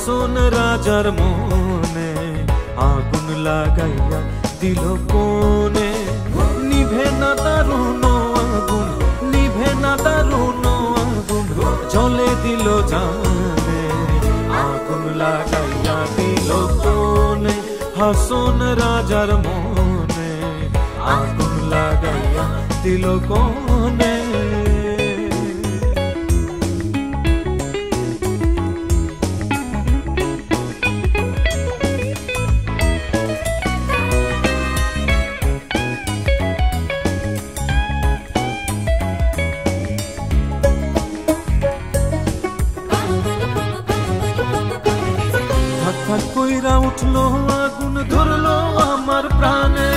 হাসন রাজার মনে আগুন লাগাইয়া দিল কোনে। নিভে না দারুণ আগুন, নিভে না দারুণ আগুন, জ্বলে দিল জানে আগুন লাগাইয়া দিল কোনে। হাসন রাজার মনে আগুন লাগাইয়া দিল কোনে। ধাক কইরা উঠলো আগুন ধরলো আমার প্রাণে।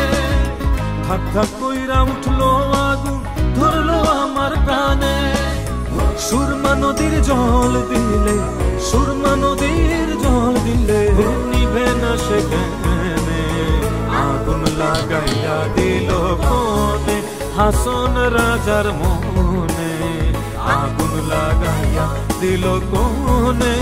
ধাক ধাক কইরা উঠলো আগুন ধরলো আমার প্রাণে। সুরমা নদীর জল দিলে, সুরমা নদীর জল দিলে নিভে না সেখানে আগুন লাগাইয়া দিল কোনে। হাসন রাজার মনে আগুন লাগাইয়া দিল কোনে।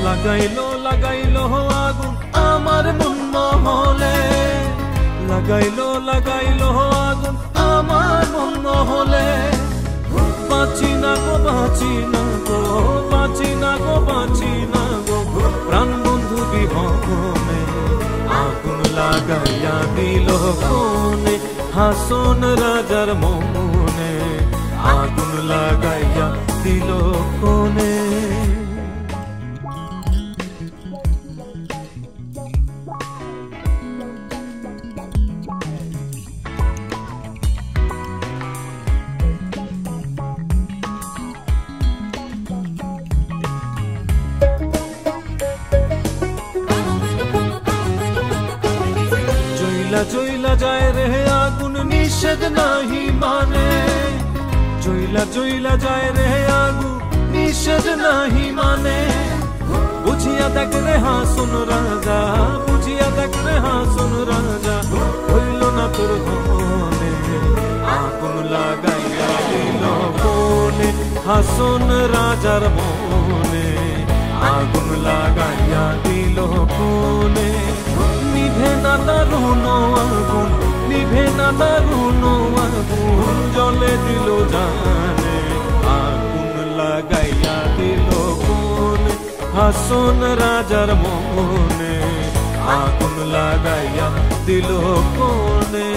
লাগাইলো লাগাইলো আগুন আমার মন মহলে। লাগাইলো লাগাইলো আগুন আমার মন মহলে। বাঁচি না গো বাঁচি না গো, বাঁচি না গো বাঁচি না গো, প্রাণ বন্ধু বিহনে আগুন লাগাইয়া দিল কোনে। হাসন রাজার মনে আগুন লাগাইয়া দিল কোনে। জইলা যায় রে আগুন নিষেধ নাহি মানে। জইলা জইলা যায় রে আগুন নিষেধ নাহি মানে। বুঝিয়া দেখ রে হাসন রাজা, বুঝিয়া দেখ রে হাসন রাজা, হইল না তোর মনে আগুন লাগাইয়া দিল কোনে। হাসন রাজার মনে আগুন লাগাইয়া দিল কোনে। নিভে না দারুণ আগুন, নিভে না দারুণ আগুন, জ্বলে দিল জানে আগুন লাগাইয়া দিল কোনে। হাসন রাজার মনে আগুন লাগাইয়া দিল কোনে।